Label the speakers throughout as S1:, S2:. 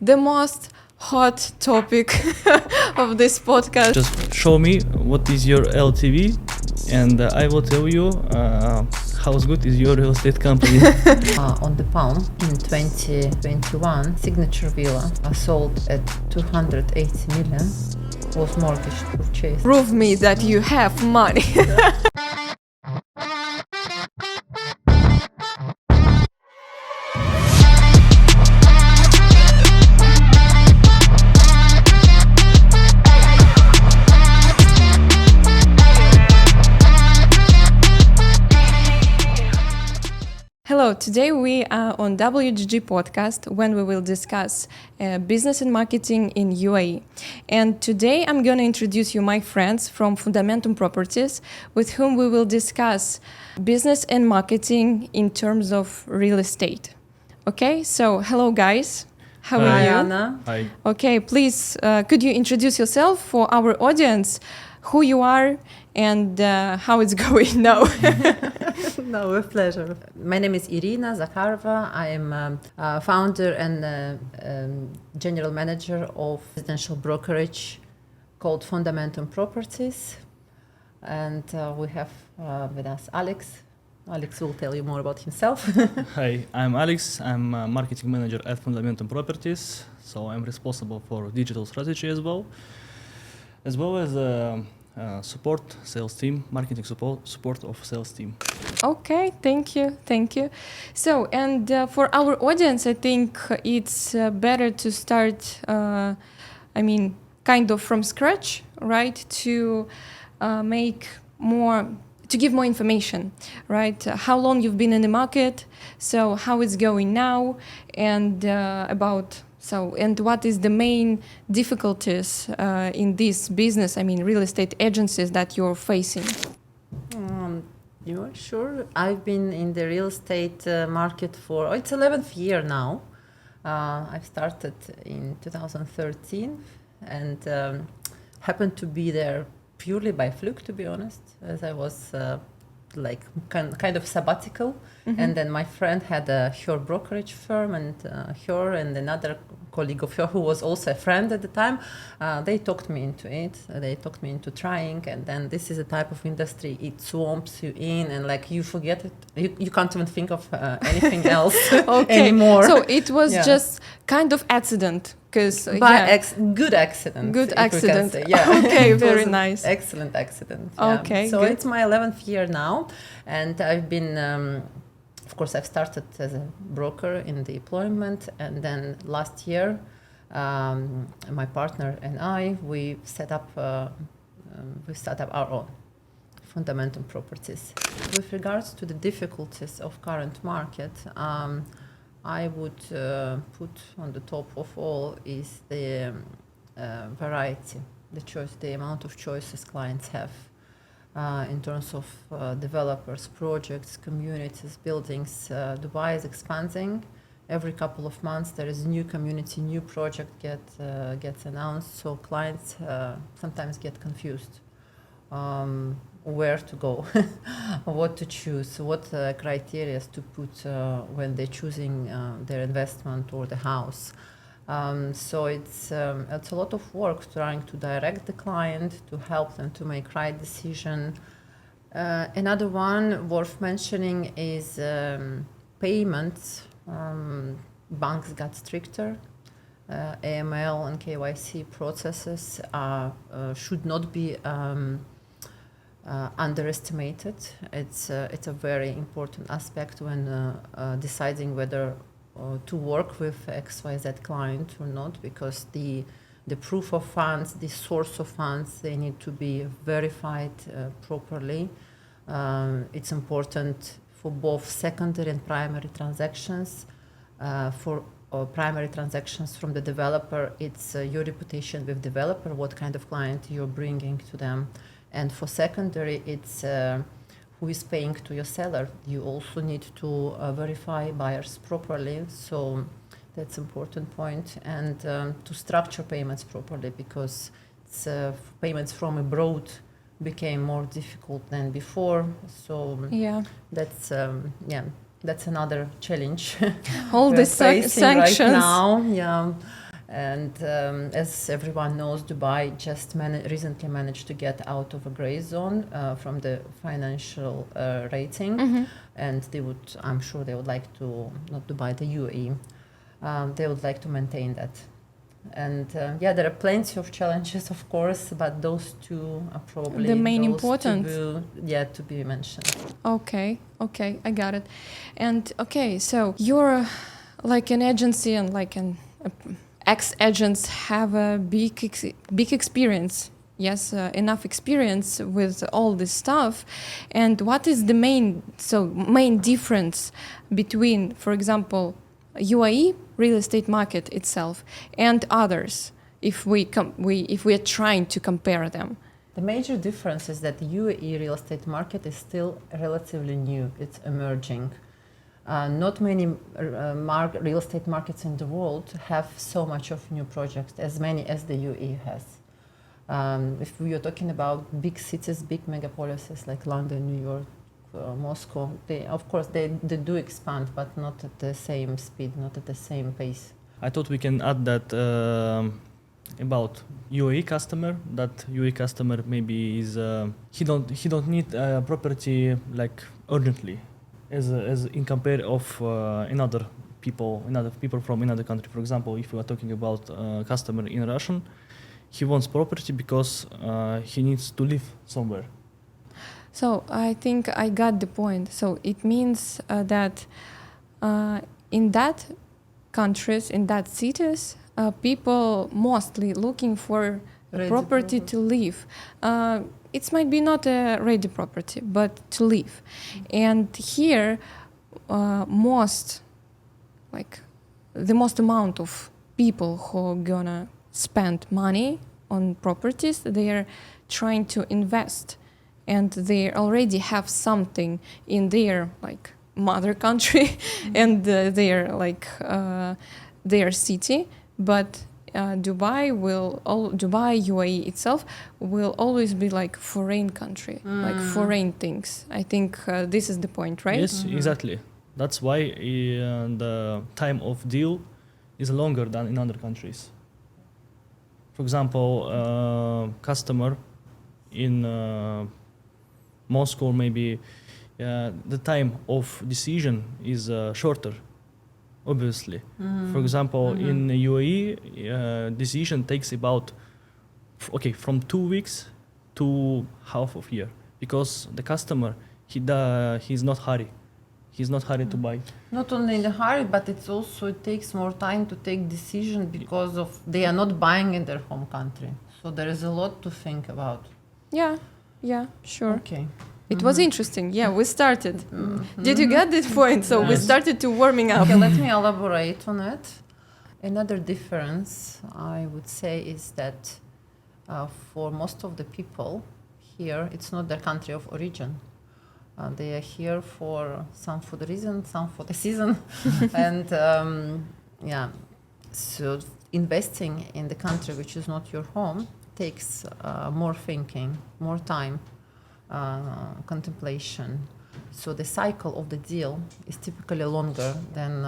S1: the most hot topic of this podcast.
S2: Just show me what is your LTV and I will tell you how good is your real estate company.
S3: On the Palm in 2021, Signature Villa sold at 280 million, was mortgage purchase.
S1: Prove me that you have money. Hello, today we are on WGG podcast when we will discuss business and marketing in UAE. And today I'm going to introduce you my friends from Fundamentum Properties with whom we will discuss business and marketing in terms of real estate. Okay, so hello guys. How are
S3: Hi,
S1: you?
S3: Anna.
S2: Hi.
S1: Okay, please, could you introduce yourself for our audience, who you are and how it's going now?
S3: No, with pleasure. My name is Irina Zakharova. I am founder and general manager of residential brokerage called Fundamentum Properties. And we have with us Alex. Alex will tell you more about himself.
S2: Hi, I'm Alex. I'm a marketing manager at Fundamentum Properties. So I'm responsible for digital strategy as well as support sales team, marketing support of sales team.
S1: Okay, thank you. So, and for our audience, I think it's better to start, kind of from scratch, right? To give more information, right? How long you've been in the market, so how it's going now, and and what is the main difficulties in this business, real estate agencies that you're facing?
S3: Sure. I've been in the real estate market for, it's 11th year now. I've started in 2013 and happened to be there purely by fluke, to be honest, as I was kind of sabbatical. Mm-hmm. And then my friend had her brokerage firm, and her and another colleague of her who was also a friend at the time, they talked me into it. They talked me into trying, and then this is a type of industry, it swamps you in and you forget it. You can't even think of anything else anymore.
S1: So it was just kind of accident.
S3: Good accident.
S1: Good accident.
S3: Yeah.
S1: Okay, very nice.
S3: Excellent accident. Yeah.
S1: Okay.
S3: So
S1: good.
S3: It's my 11th year now, and I've been, of course, I've started as a broker in the employment, and then last year, my partner and I, we set up our own Fundamentum Properties. With regards to the difficulties of current market, I would put on the top of all is the variety, the choice, the amount of choices clients have in terms of developers, projects, communities, buildings. Dubai is expanding. Every couple of months there is a new community, new project gets announced, so clients sometimes get confused. Where to go, what to choose, what criteria to put when they're choosing their investment or the house. So it's a lot of work trying to direct the client, to help them to make right decision. Another one worth mentioning is payments. Banks got stricter. AML and KYC processes should not be underestimated. It's a very important aspect when deciding whether to work with XYZ client or not, because the proof of funds, the source of funds, they need to be verified properly. It's important for both secondary and primary transactions. For primary transactions from the developer, it's your reputation with developer, what kind of client you're bringing to them. And for secondary, it's who is paying to your seller. You also need to verify buyers properly. So that's an important point. And to structure payments properly, because it's, payments from abroad became more difficult than before. So that's another challenge.
S1: All the sanctions.
S3: Right now, yeah. And as everyone knows, Dubai just recently managed to get out of a gray zone from the financial rating, and I'm sure they would like to, not Dubai, the UAE, they would like to maintain that. And there are plenty of challenges, of course, but those two are probably
S1: the main
S3: those
S1: important.
S3: to be mentioned.
S1: Okay, I got it. And okay, so you're like an agency and like an ex-agents have a big experience. Yes, enough experience with all this stuff. And what is the main difference between, for example, UAE real estate market itself and others, if we are trying to compare them?
S3: The major difference is that the UAE real estate market is still relatively new. It's emerging. Not many real estate markets in the world have so much of new projects, as many as the UAE has. If we are talking about big cities, big megapolises like London, New York, Moscow, they do expand, but not at the same speed, not at the same pace.
S2: I thought we can add that about UAE customer. That UAE customer maybe is he don't need a property like urgently, as in compare of another people from another country. For example, if we are talking about customer in Russian, he wants property because he needs to live somewhere.
S1: So I think I got the point. So it means that in that countries, in that cities, people mostly looking for a property to live. It might be not a ready property, but to live. And here, the most amount of people who are gonna spend money on properties, they are trying to invest, and they already have something in their mother country and their city. But Dubai, UAE itself will always be like foreign country, like foreign things. I think this is the point, right?
S2: Yes, exactly. That's why the time of deal is longer than in other countries. For example, customer in Moscow, maybe the time of decision is shorter, obviously. For example, in UAE, decision takes about from 2 weeks to half of year, because the customer he's not hurry. He's not hurried to buy.
S3: Not only in a hurry, but it takes more time to take decision because of they are not buying in their home country. So there is a lot to think about.
S1: Yeah, sure.
S3: Okay.
S1: It was interesting. Yeah, we started. Did you get this point? So we started to warming up.
S3: Okay, let me elaborate on it. Another difference I would say is that for most of the people here, it's not their country of origin. They are here for some for the reason, some for the season. And so investing in the country which is not your home takes more thinking, more time, contemplation. So the cycle of the deal is typically longer than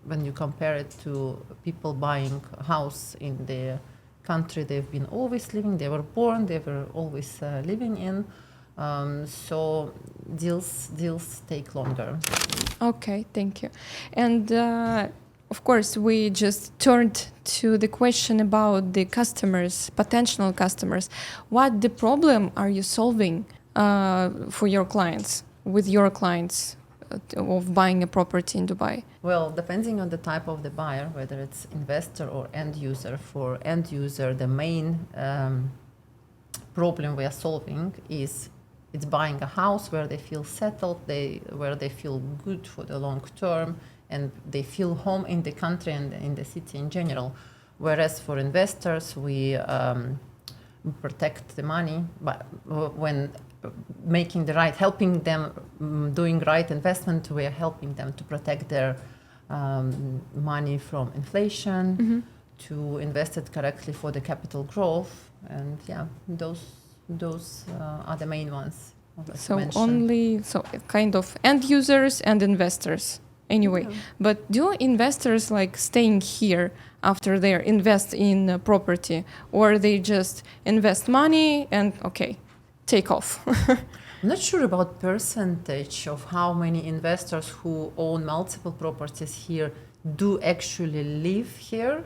S3: when you compare it to people buying a house in the country they've been always living, they were born, they were always living in. So deals take longer.
S1: Okay, thank you. And of course, we just turned to the question about the customers, potential customers. What the problem are you solving for your clients, with your clients of buying a property in Dubai?
S3: Well, depending on the type of the buyer, whether it's investor or end user. For end user, the main problem we are solving is it's buying a house where they feel settled, where they feel good for the long term, and they feel home in the country and in the city in general. Whereas for investors, we protect the money, but when helping them doing right investment, we are helping them to protect their money from inflation, to invest it correctly for the capital growth, and those are the main ones.
S1: So kind of end users and investors anyway. But do investors like staying here after they invest in property, or they just invest money and okay, take off?
S3: I'm not sure about percentage of how many investors who own multiple properties here do actually live here,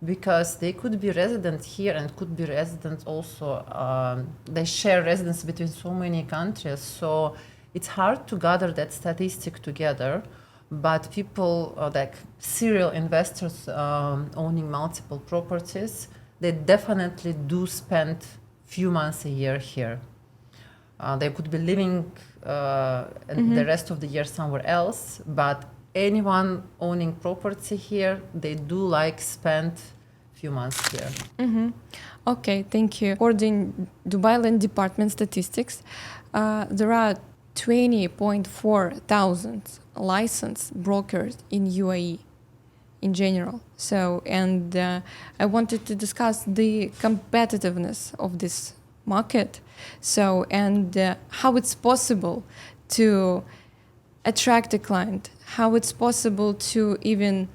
S3: because they could be resident here and could be resident also. They share residence between so many countries, so it's hard to gather that statistic together. But people like serial investors owning multiple properties, they definitely do spend few months a year here. They could be living the rest of the year somewhere else, but anyone owning property here, they do like spend few months here.
S1: Okay, thank you. According Dubai Land Department statistics, there are 20.4 thousand licensed brokers in UAE in general. So, and I wanted to discuss the competitiveness of this market. So, and how it's possible to attract a client, how it's possible to even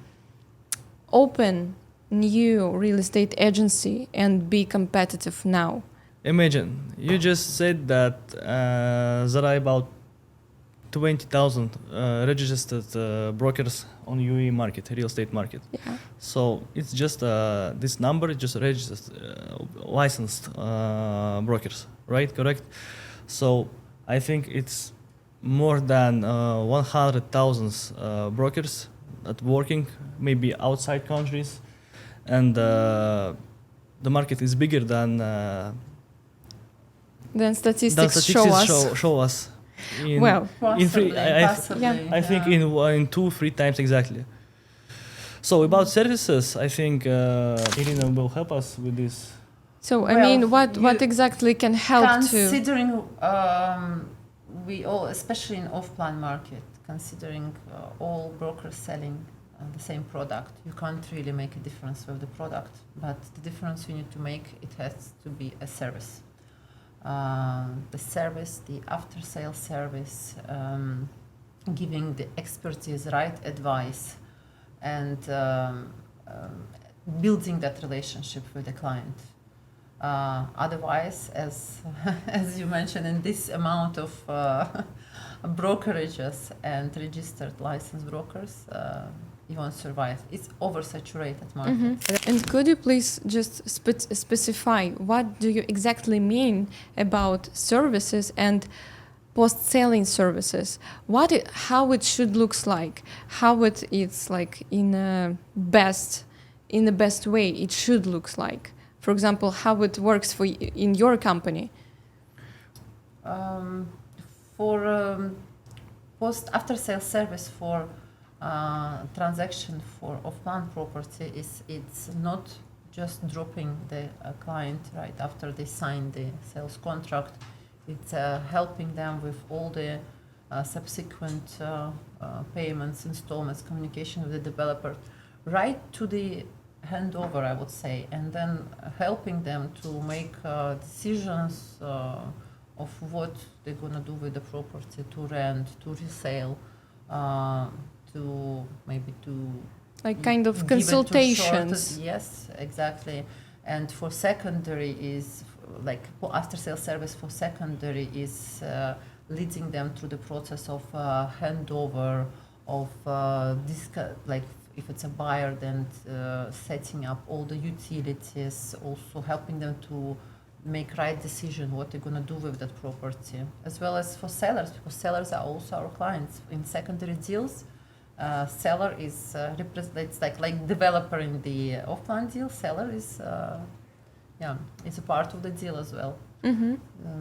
S1: open new real estate agency and be competitive now.
S2: Imagine, you just said that there are about 20,000 registered brokers on UAE market, real estate market.
S1: Yeah.
S2: So it's just this number is just registered, licensed brokers, right? Correct. So I think it's more than 100,000 brokers that working maybe outside countries, and the market is bigger than
S1: statistics show us.
S2: Show us.
S1: Well,
S2: in three,
S3: Possibly,
S2: I think in 2-3 times exactly. So about services, I think Irina will help us with this.
S1: so I
S3: Well,
S1: mean, what exactly can help to?
S3: Considering we all, especially in off-plan market, considering all brokers selling the same product, you can't really make a difference with the product. But the difference you need to make, it has to be a service. The service, the after-sale service, giving the expertise, right advice, and building that relationship with the client. Otherwise, as you mentioned, in this amount of brokerages and registered licensed brokers, you won't survive. It's oversaturated market.
S1: And could you please just specify what do you exactly mean about services and post-selling services? How it should looks like, how it's like in the best way it should looks like. For example, how it works for in your company.
S3: For after-sale service for transaction for off-plan property, it's not just dropping the client right after they sign the sales contract. It's helping them with all the subsequent payments, installments, communication with the developer, right to the handover, I would say, and then helping them to make decisions of what they're gonna do with the property, to rent, to resale, to maybe to
S1: Like kind of
S3: give it to
S1: consultations.
S3: short- yes, exactly. And for secondary is like after sale service for secondary is leading them through the process of handover of like if it's a buyer, then setting up all the utilities, also helping them to make right decision what they're going to do with that property, as well as for sellers, because sellers are also our clients in secondary deals. Seller is represents like developer in the off-plan deal. Seller is it's a part of the deal as well.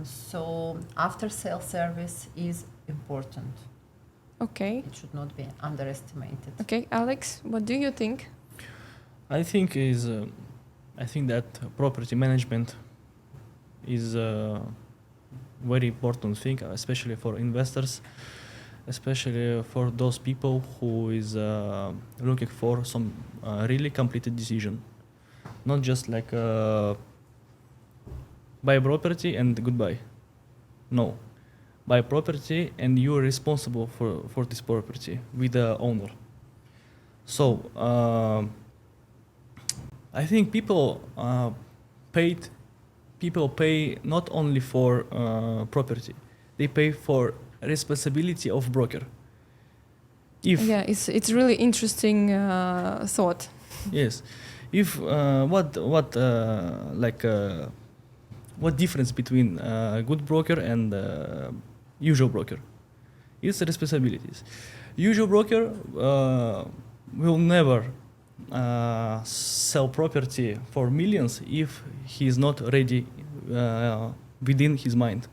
S3: So after sale service is important.
S1: Okay.
S3: It should not be underestimated.
S1: Okay, Alex, what do you think?
S2: I think that property management is a very important thing, especially for investors, especially for those people who is looking for some really completed decision, not just like buy a property and goodbye. No, buy property and you are responsible for this property with the owner. So I think people pay not only for property, they pay for responsibility of broker.
S1: Yeah, it's really interesting thought.
S2: Yes, if what difference between good broker and usual broker? It's responsibilities. Usual broker will never sell property for millions if he is not ready within his mind.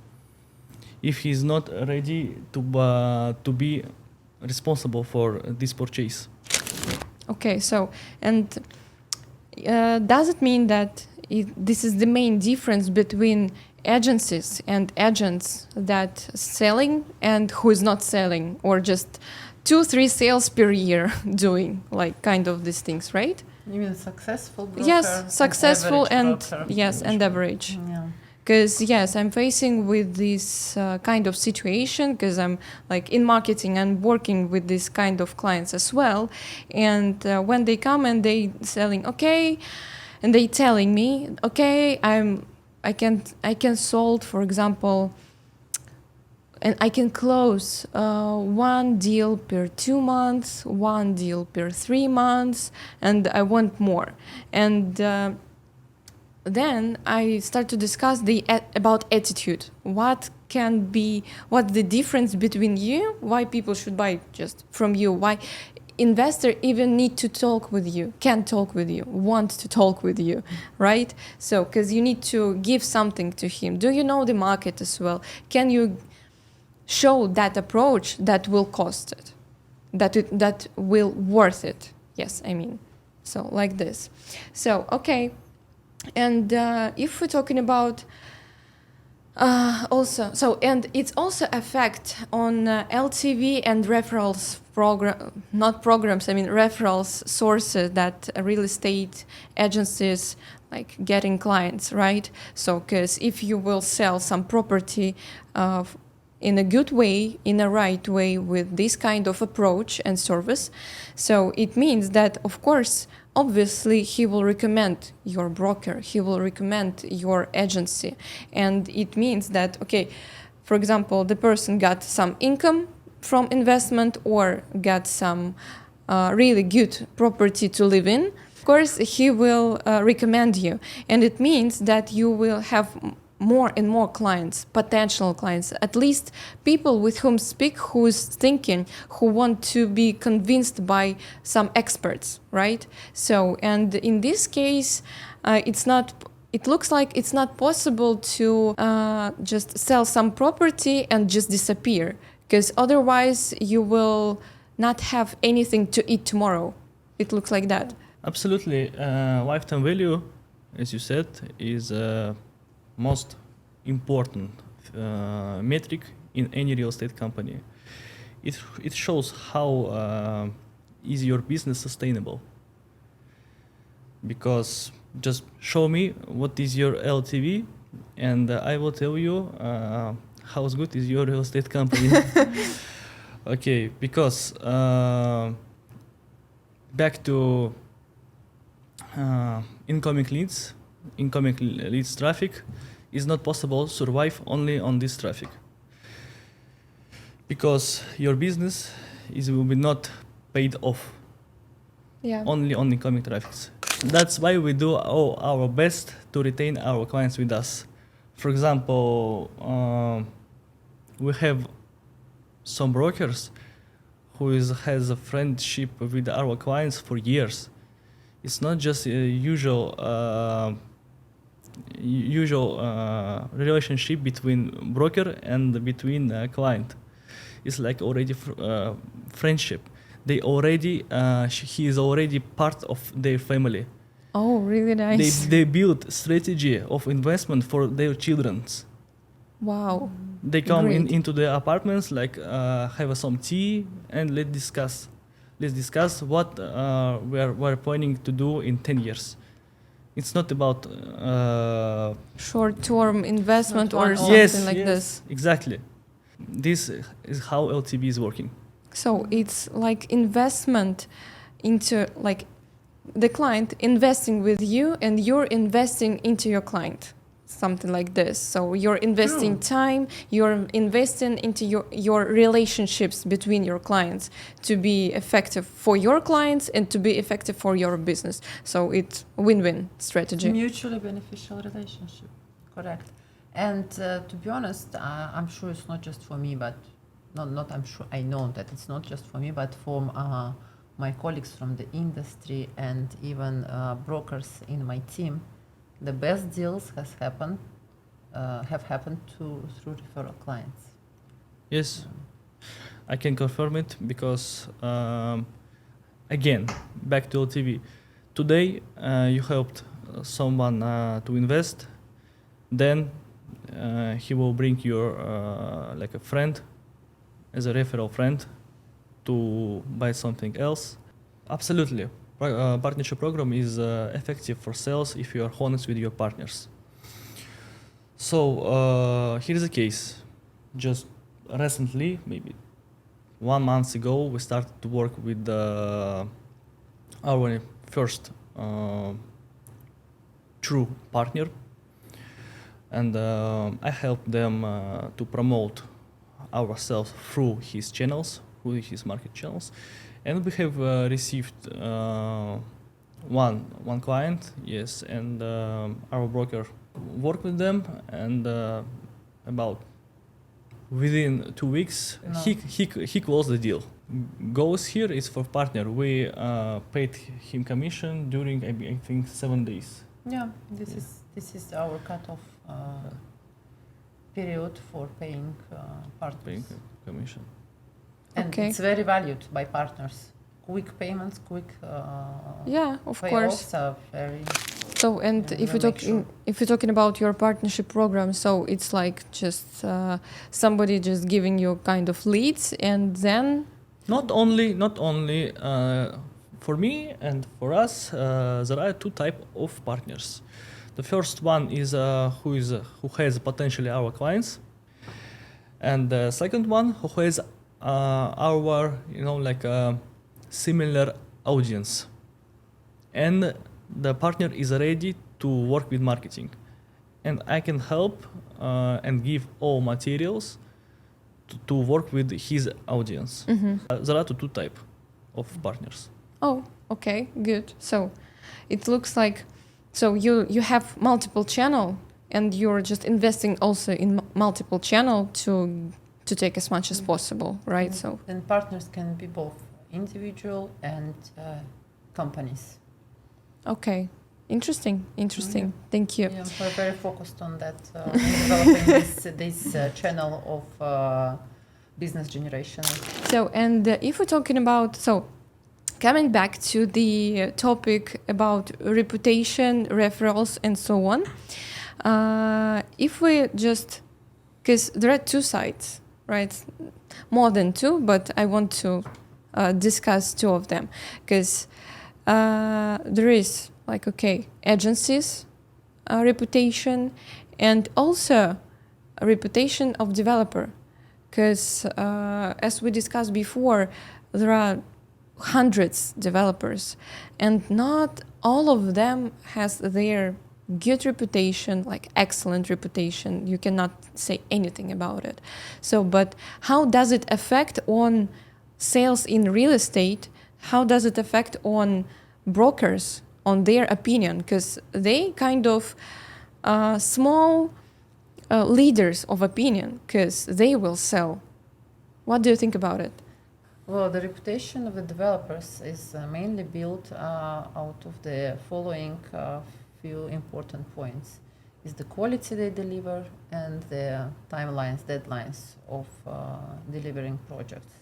S2: If he is not ready to be responsible for this purchase.
S1: Okay, so and does it mean that this is the main difference between agencies and agents that selling and who is not selling, or just 2-3 sales per year doing like kind of these things, right?
S3: You mean successful broker?
S1: Yes, successful and
S3: broker.
S1: yes, and average.
S3: Yeah.
S1: Because yes, I'm facing with this kind of situation because I'm like in marketing and working with this kind of clients as well. And when they come and they selling okay, and they telling me okay, I can sold, for example, and I can close one deal per 2 months, one deal per 3 months, and I want more. And then I start to discuss about attitude. What's the difference between you? Why people should buy just from you? Why investor even need to talk with you, can talk with you, want to talk with you, right? So, because you need to give something to him. Do you know the market as well? Can you show that approach that will cost it, that will worth it? Yes, I mean, so like this. So, okay. And if we're talking about also, so, and it's also effect on LTV and referrals referrals sources that real estate agencies like getting clients, right? So, because if you will sell some property in a good way, in a right way with this kind of approach and service, so it means that, of course, obviously, he will recommend your broker, he will recommend your agency. And it means that, okay, for example, the person got some income from investment or got some really good property to live in. Of course, he will recommend you. And it means that you will have more and more clients, potential clients, at least people with whom speak, who's thinking, who want to be convinced by some experts, right? So, and in this case, it looks like it's not possible to just sell some property and just disappear, because otherwise you will not have anything to eat tomorrow. It looks like that.
S2: Absolutely. Lifetime value, as you said, is most important metric in any real estate company. It shows how is your business sustainable. Because just show me what is your LTV, and I will tell you how good is your real estate company. Okay, because back to incoming leads traffic is not possible to survive only on this traffic, because your business will be not paid off only on incoming traffics. That's why we do all our best to retain our clients with us. For example, we have some brokers who has a friendship with our clients for years. It's not just a usual relationship between broker and between client. It's like already friendship. He is already part of their family.
S1: Oh, really nice.
S2: They build strategy of investment for their children.
S1: Wow.
S2: They come
S1: into
S2: the apartments, like have some tea, and let's discuss what we're planning to do in 10 years. It's not about
S1: short-term investment or something like this.
S2: Exactly. This is how LTV is working.
S1: So it's like investment into like the client investing with you and you're investing into your client. Something like this. So you're investing time, you're investing into your relationships between your clients to be effective for your clients and to be effective for your business. So it's a win-win strategy.
S3: Mutually beneficial relationship, correct. And to be honest, I'm sure it's not just for me, but not I'm sure, I know that it's not just for me, but for my colleagues from the industry and even brokers in my team. The best deals have happened through referral clients.
S2: Yes, I can confirm it because, again, back to LTV. Today, you helped someone to invest, then he will bring your like a friend as a referral friend to buy something else. Absolutely. Partnership program is effective for sales if you are honest with your partners. So here's a case. Just recently, maybe 1 month ago, we started to work with our first true partner, and I helped them to promote ourselves through his channels, through his market channels. And we have received one client, yes, and our broker worked with them, and about within 2 weeks, he closed the deal. Goals here is for partner. We paid him commission during I think 7 days.
S3: Yeah, this is our cutoff period for paying partners.
S2: Paying commission.
S3: And it's very valued by partners. Quick payments, quick
S1: yeah, of
S3: payoffs
S1: course.
S3: are very.
S1: So, and if you're talking about your partnership program, so it's like just somebody just giving you kind of leads, and then
S2: Not only for me and for us, there are two types of partners. The first one is who has potentially our clients, and the second one who has our like similar audience, and the partner is ready to work with marketing, and I can help and give all materials to work with his audience. There are two types of partners.
S1: oh, okay, good. So it looks like so you have multiple channel and you're just investing also in multiple channel to take as much as possible, right? So
S3: and partners can be both individual and companies.
S1: okay, interesting. Thank you.
S3: Yeah, we're very focused on that, developing this channel of business generation.
S1: So, and if we're talking about, so coming back to the topic about reputation, referrals, and so on, if we just, because there are two sides, right? More than two, but I want to discuss two of them, because there is like, okay, agencies, reputation, and also a reputation of developer. Because as we discussed before, there are hundreds developers, and not all of them has their good reputation, like excellent reputation. You cannot say anything about it. So, but how does it affect on sales in real estate? How does it affect on brokers, on their opinion? Because they kind of small leaders of opinion, because they will sell. What do you think about it?
S3: Well, the reputation of the developers is mainly built out of the following few important points. Is the quality they deliver and the timelines, deadlines of delivering projects.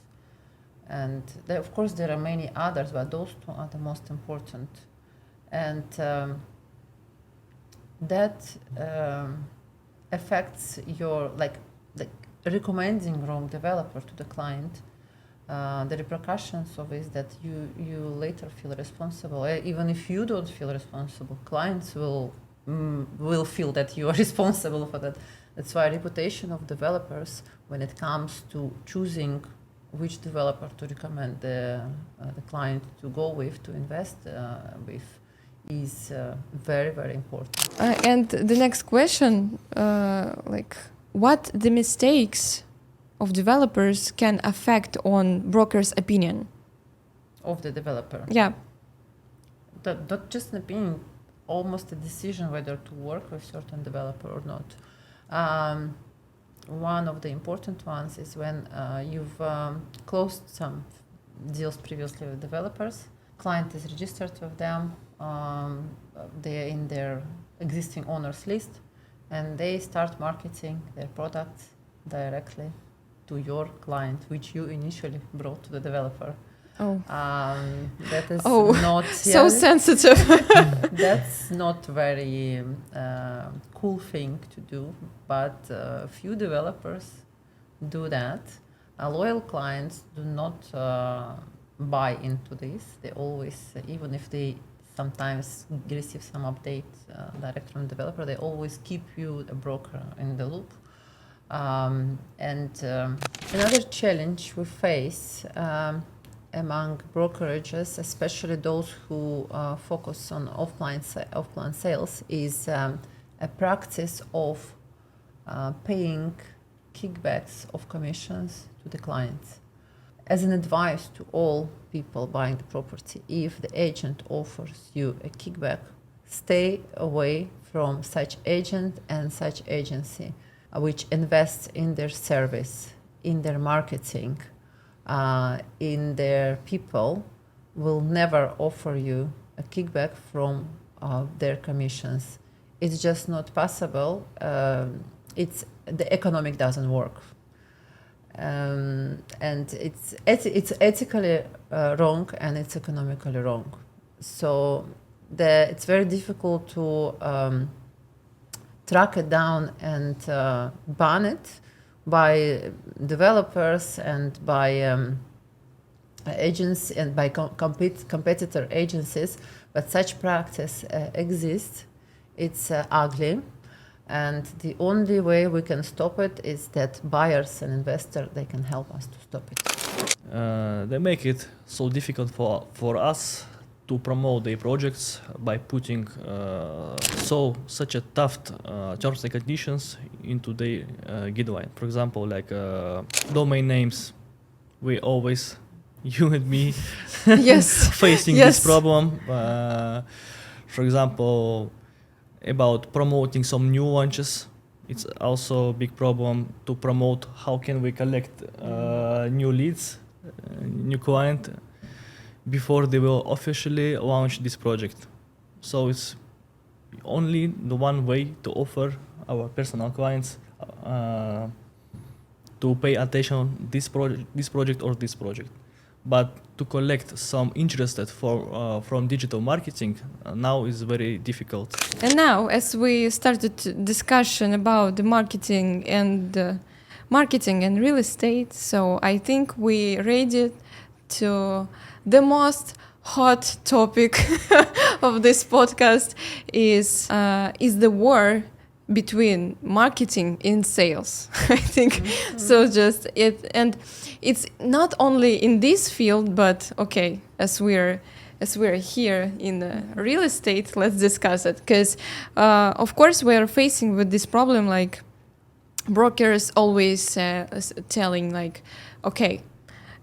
S3: And of course there are many others, but those two are the most important. And that affects your, like recommending wrong developer to the client. The repercussions of it is that you later feel responsible. Even if you don't feel responsible, clients will feel that you are responsible for that. That's why reputation of developers, when it comes to choosing which developer to recommend the client to go with, to invest with, is very, very important.
S1: And the next question, what the mistakes of developers can affect on broker's opinion
S3: Of the developer.
S1: Yeah.
S3: Not just an opinion, almost a decision whether to work with certain developer or not. One of the important ones is when you've closed some deals previously with developers, client is registered with them, they're in their existing owners list, and they start marketing their products directly to your client, which you initially brought to the developer.
S1: Oh.
S3: That is not
S1: so sensitive.
S3: That's not very cool thing to do, but few developers do that. Loyal clients do not buy into this. They always, even if they sometimes receive some update direct from the developer, they always keep you, a broker, in the loop. Another challenge we face among brokerages, especially those who focus on offline sales, is a practice of paying kickbacks of commissions to the clients. As an advice to all people buying the property, if the agent offers you a kickback, stay away from such agent and such agency which invests in their service, in their marketing, in their people, will never offer you a kickback from their commissions. It's just not possible. The economic doesn't work, and it's ethically wrong and it's economically wrong. So it's very difficult to track it down and ban it by developers and by agents and by competitor agencies, but such practice exists. It's ugly, and the only way we can stop it is that buyers and investors, they can help us to stop it.
S2: They make it so difficult for us to promote their projects by putting such a tough terms and conditions into the guideline. For example, like domain names, we always, you and me,
S1: Yes.
S2: facing
S1: Yes.
S2: this problem. For example, about promoting some new launches, it's also a big problem to promote how can we collect new leads, new client, before they will officially launch this project. So it's only the one way to offer our personal clients to pay attention this project or this project. But to collect some interest from digital marketing now is very difficult.
S1: And now, as we started discussion about the marketing and real estate, so I think we ready to the most hot topic of this podcast is the war between marketing and sales. I think so. Just it, and it's not only in this field, but okay, as we're here in the real estate, let's discuss it, because of course we are facing with this problem, like brokers always telling like, okay,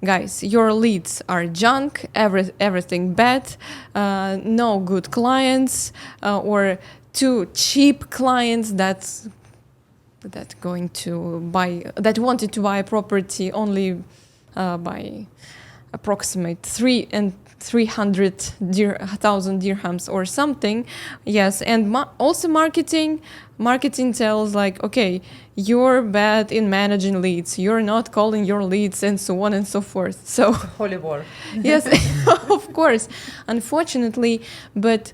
S1: guys, your leads are junk, everything bad, no good clients, or too cheap clients that wanted to buy a property only by approximate 300,000 dirhams or something. Yes, and also marketing tells like, okay, you're bad in managing leads, you're not calling your leads, and so on and so forth. So
S3: Holy war.
S1: Yes, of course, unfortunately, but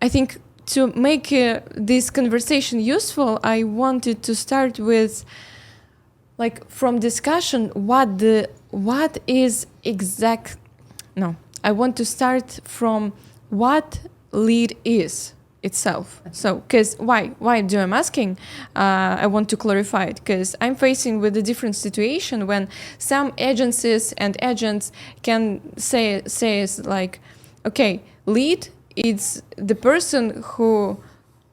S1: I think to make this conversation useful, I wanted to start with, like, from discussion, I want to start from what lead is. itself. So, because why do I'm asking? I want to clarify it because I'm facing with a different situation when some agencies and agents can say like, okay, lead is the person who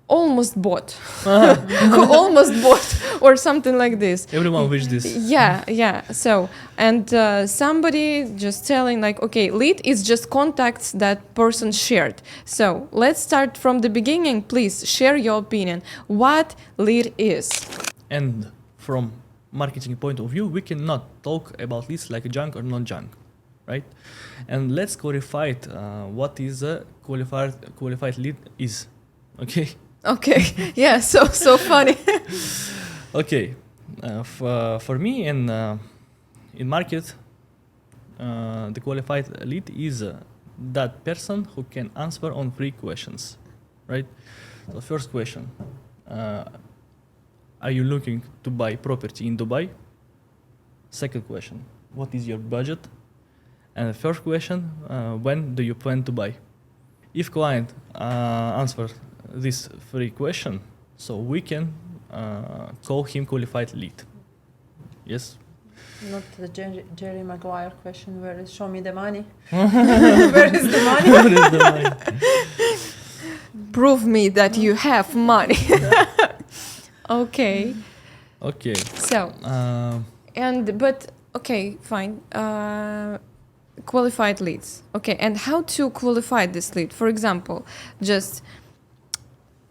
S1: almost bought, who almost bought, or something like this.
S2: Everyone wish this.
S1: Yeah. So, and somebody just telling like, okay, lead is just contacts that person shared. So let's start from the beginning. Please share your opinion. What lead is?
S2: And from marketing point of view, we cannot talk about leads like junk or not junk, right? And let's clarify it, what is a qualified lead is, okay?
S1: Okay, yeah, so funny.
S2: Okay, for me in market, the qualified lead is that person who can answer on 3 questions, right? So first question, are you looking to buy property in Dubai? Second question, what is your budget? And the third question, when do you plan to buy? If client answers these 3 questions, so we can call him qualified lead. Yes?
S3: Not the Jerry Maguire question, where is show me the money? Where is the money?
S2: Where is the money?
S1: Prove me that you have money. Okay.
S2: Okay.
S1: So, but okay, fine. Qualified leads. Okay, and how to qualify this lead? For example, just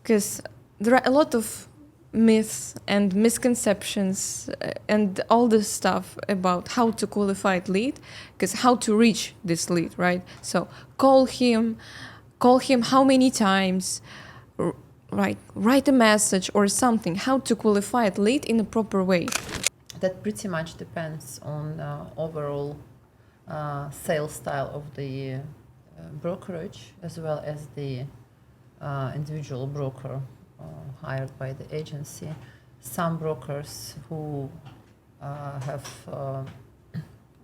S1: because there are a lot of myths and misconceptions and all this stuff about how to qualify lead, because how to reach this lead, right? So call him how many times, right? Write a message or something. How to qualify lead in a proper way.
S3: That pretty much depends on overall sales style of the brokerage, as well as the individual broker hired by the agency. Some brokers who have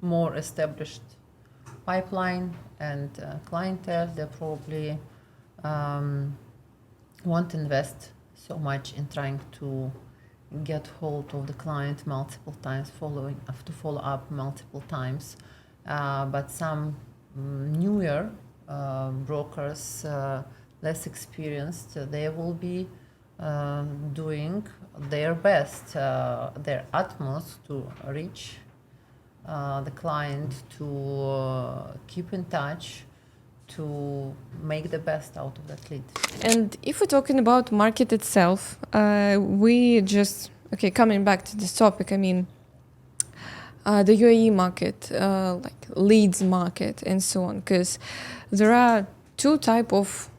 S3: more established pipeline and clientele, they probably won't invest so much in trying to get hold of the client multiple times, to follow up multiple times. But some newer brokers, less experienced, they will be doing their best, their utmost to reach the client, to keep in touch, to make the best out of that lead.
S1: And if we're talking about market itself, coming back to this topic, I mean, the UAE market, like leads market and so on, because there are two type of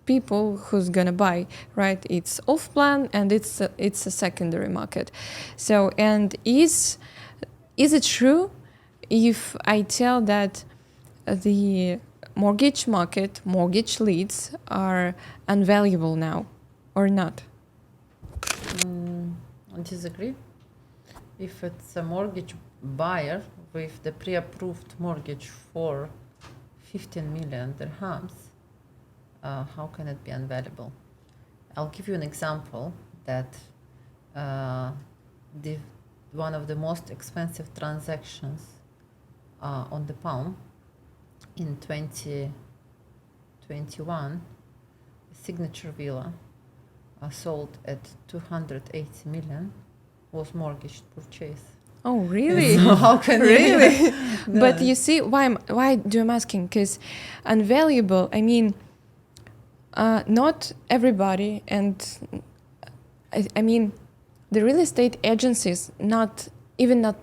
S1: people who's gonna buy, right? It's off plan and it's a secondary market. So, and is it true if I tell that the mortgage market, mortgage leads are unvaluable now or not?
S3: I disagree. If it's a mortgage buyer with the pre-approved mortgage for 15 million dirhams, how can it be unvaluable? I'll give you an example that one of the most expensive transactions on the Palm in 2021, signature villa sold at 280 million, was mortgage purchase.
S1: Oh, really?
S3: So how can
S1: really?
S3: No.
S1: But you see, why do I'm asking? Because unvaluable, I mean, not everybody, and I mean, the real estate agencies not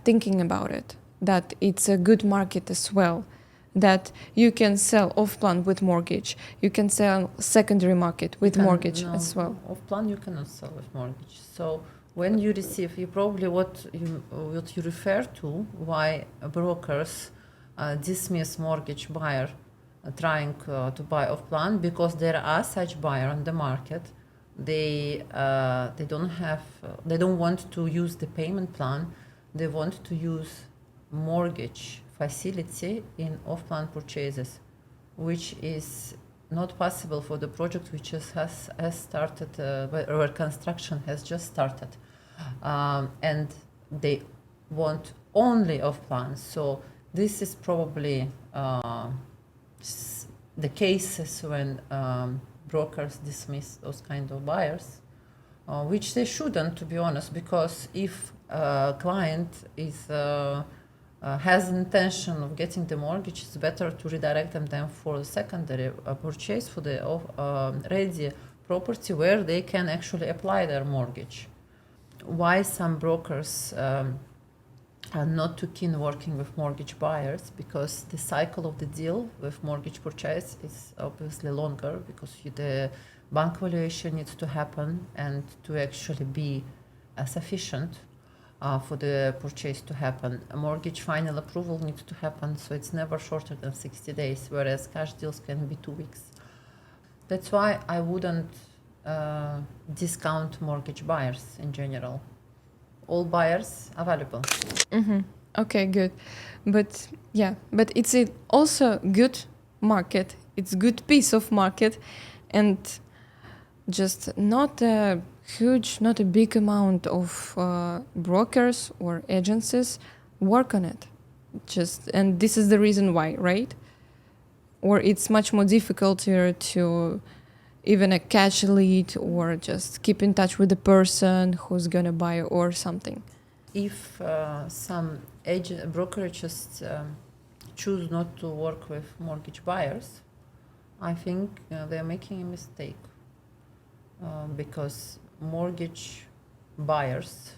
S1: thinking about it, that it's a good market as well, that you can sell off-plan with mortgage, you can sell secondary market with mortgage as well.
S3: Off-plan you cannot sell with mortgage. So when you receive, you probably what you refer to, why brokers dismiss mortgage buyer trying to buy off-plan, because there are such buyer on the market. They don't want to use the payment plan. They want to use mortgage facility in off-plan purchases. which is not possible for the project which has started, where construction has just started. And they want only off plan. So this is probably the cases when brokers dismiss those kind of buyers, which they shouldn't, to be honest, because if a client has intention of getting the mortgage, it's better to redirect them for a secondary purchase for the ready property where they can actually apply their mortgage. Why some brokers are not too keen working with mortgage buyers? Because the cycle of the deal with mortgage purchase is obviously longer, because the bank valuation needs to happen and to actually be sufficient for the purchase to happen. A mortgage final approval needs to happen, so it's never shorter than 60 days, whereas cash deals can be 2 weeks. That's why I wouldn't discount mortgage buyers in general. All buyers are valuable.
S1: Mm-hmm. Okay, good. But it's also good market. It's good piece of market, and just not a big amount of brokers or agencies work on it. And this is the reason why, right? Or it's much more difficult to even catch a lead or just keep in touch with the person who's gonna buy or something.
S3: If some brokerages choose not to work with mortgage buyers, I think they're making a mistake, because mortgage buyers,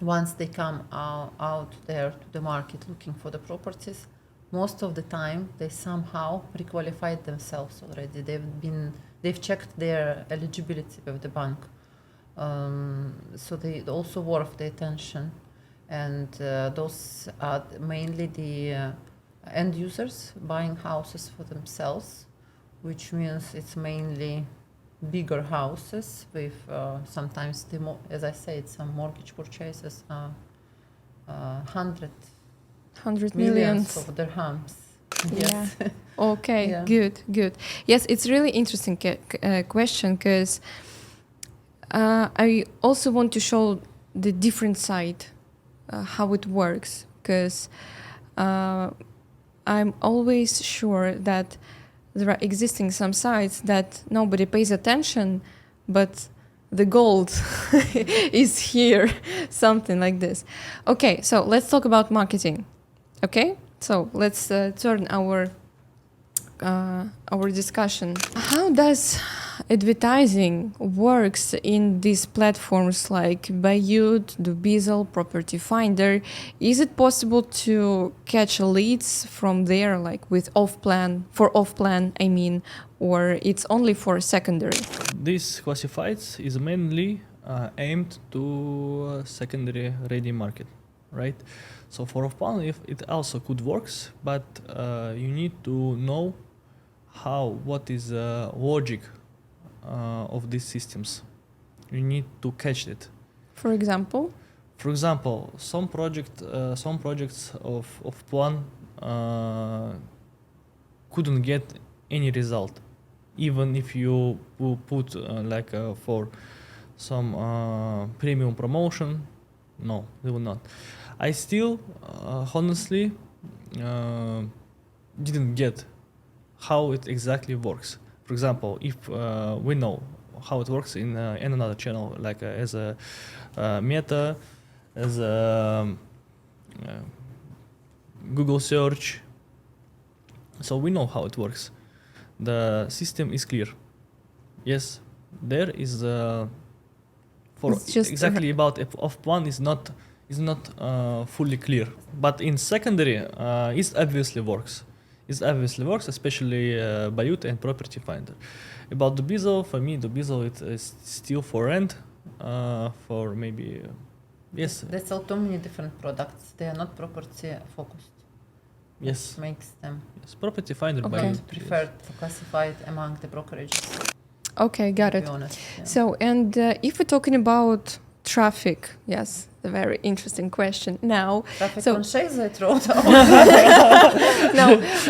S3: once they come out there to the market looking for the properties, most of the time they somehow pre-qualified themselves already. They've checked their eligibility with the bank, so they also worth the attention. And those are mainly the end users buying houses for themselves, which means it's mainly bigger houses with sometimes, as I said, some mortgage purchases are 100 millions of dirhams. Yes.
S1: Yeah. Okay.
S3: Yeah.
S1: Good. Yes, it's really interesting question, because I also want to show the different side, how it works, because I'm always sure that there are existing some sites that nobody pays attention, but the gold is here, something like this. Okay, so let's talk about marketing. Okay, so let's turn our discussion. How does advertising works in these platforms like Bayut, Dubizzle, Property Finder? Is it possible to catch leads from there, like with off-plan, I mean, or it's only for secondary?
S2: This classifieds is mainly aimed to secondary ready market, right? So for off-plan, it also could works, but you need to know what is logic of these systems. You need to catch it.
S1: For example,
S2: some projects of plan couldn't get any result, even if you will put for some premium promotion. No, they will not. I still honestly didn't get how it exactly works. For example, if we know how it works in another channel, like as a Meta, as a Google search, so we know how it works. The system is clear. Yes, there is exactly about off-plan is not fully clear, but in secondary it obviously works. It obviously works, especially Bayut and Property Finder. About Dubizzle, for me, Dubizzle it is still for rent, for maybe yes.
S3: They sell too many different products. They are not property focused.
S2: Yes.
S3: Which makes them
S2: Property Finder
S3: Bayut preferred to classified among the brokerages.
S1: Okay, got it.
S3: To be honest, yeah.
S1: So, and if we're talking about traffic, yes, the a very interesting question. Now,
S3: Traffic
S1: so
S3: on Shazer Road.
S1: no,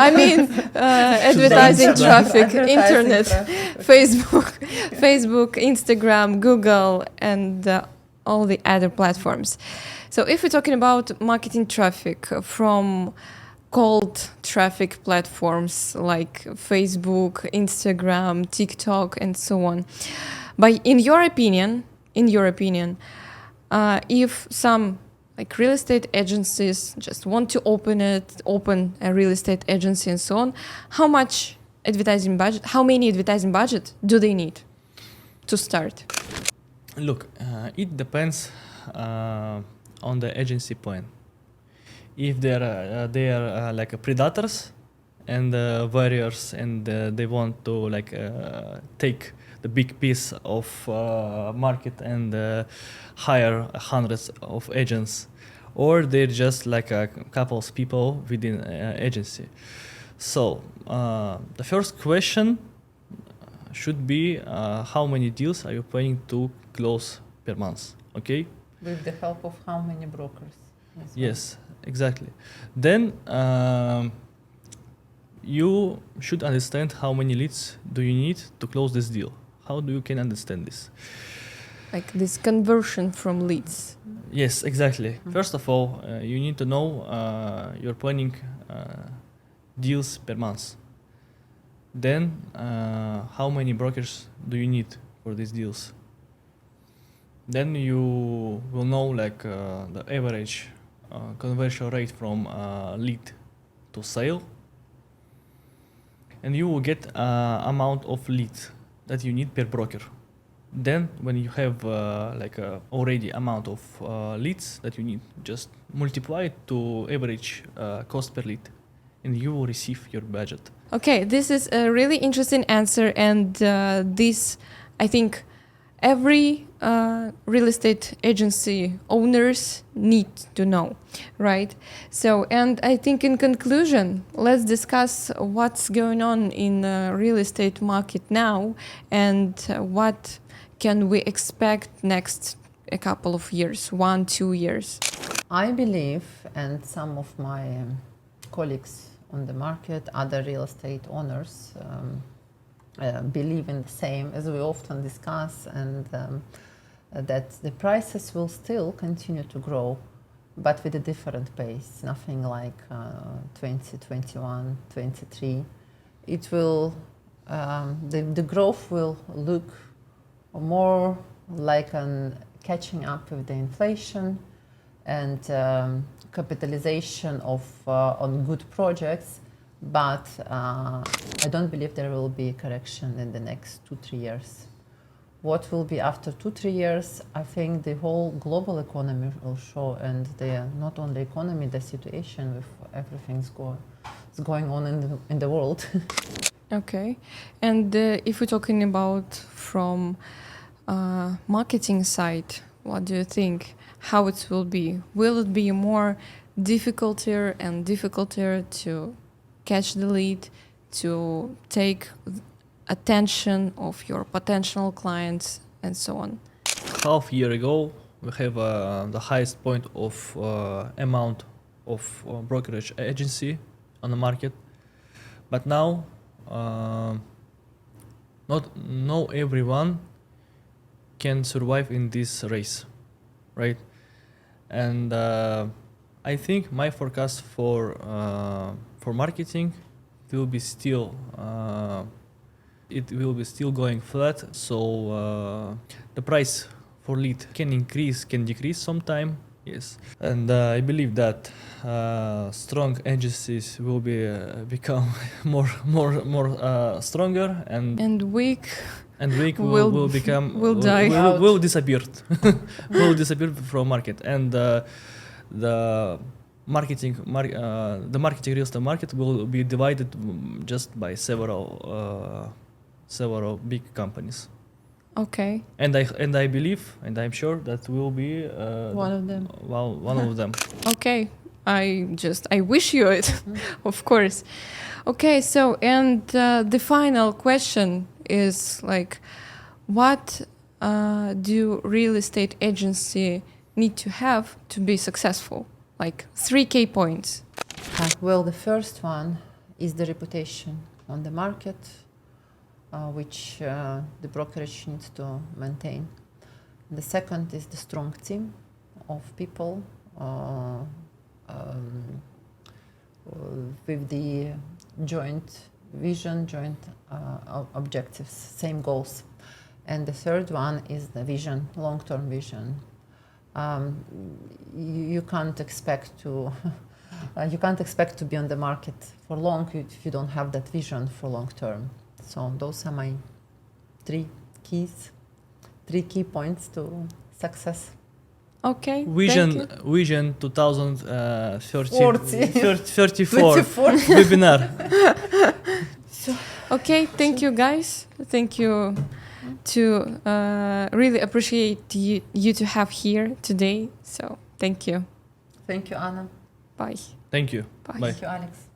S1: I mean advertising traffic, internet, Facebook, Instagram, Google, and all the other platforms. So if we're talking about marketing traffic from cold traffic platforms like Facebook, Instagram, TikTok, and so on, but in your opinion, if some like real estate agencies just want to open a real estate agency and so on, how many advertising budget do they need to start?
S2: Look, it depends on the agency point. If they are like predators and warriors, and they want to like take the big piece of market and hire hundreds of agents, or they're just like a couple of people within agency. So the first question should be how many deals are you planning to close per month? Okay.
S3: With the help of how many brokers?
S2: Yes, exactly. Then you should understand how many leads do you need to close this deal. How do you can understand this?
S1: Like this conversion from leads.
S2: Yes, exactly. First of all, you need to know you're planning deals per month. Then how many brokers do you need for these deals? Then you will know like the average conversion rate from lead to sale, and you will get amount of leads that you need per broker. Then when you have like already amount of leads that you need, just multiply it to average cost per lead, and you will receive your budget.
S1: Okay, this is a really interesting answer, and this, I think, every real estate agency owners need to know, right? So, and I think in conclusion, let's discuss what's going on in the real estate market now, and what can we expect next a couple of years, 1-2 years.
S3: I believe, and some of my colleagues on the market, other real estate owners, believe in the same, as we often discuss, and that the prices will still continue to grow, but with a different pace, nothing like 2021, 23. It will, the growth will look more like an catching up with the inflation and capitalization of on good projects, but I don't believe there will be a correction in the next 2-3 years. What will be after 2-3 years? I think the whole global economy will show, and the not only economy, the situation with everything's going on in the world.
S1: Okay, and if we're talking about from marketing side, what do you think? How it will be? Will it be more difficulter to catch the lead, to take attention of your potential clients, and so on?
S2: Half year ago, we have the highest point of amount of brokerage agency on the market, but now not everyone can survive in this race, right? And I think my forecast for marketing will be still it will be still going flat. So the price for lead can increase, can decrease sometime. Yes, and I believe that strong agencies will become more stronger, and
S1: weak
S2: will become
S1: will die,
S2: will disappear will disappear from market, and the marketing real estate market will be divided just by several big companies.
S1: Okay.
S2: And I believe, and I'm sure that will be
S3: one of them.
S2: Well, one of them.
S1: Okay. I wish you it, of course. Okay. So, and the final question is like, what do real estate agency need to have to be successful? Like 3 key points.
S3: Well, the first one is the reputation on the market, which the brokerage needs to maintain. The second is the strong team of people with the joint vision, joint objectives, same goals. And the third one is the vision, long-term vision. You can't expect to be on the market for long if you don't have that vision for long term. So those are my 3 key points to success.
S1: Okay.
S2: Vision 2034
S3: 34.
S2: webinar.
S1: Okay, thank you guys. Thank you to really appreciate you to have here today. So thank you.
S3: Thank you, Anna.
S1: Bye.
S2: Thank you.
S1: Bye.
S2: Bye.
S3: Thank you, Alex.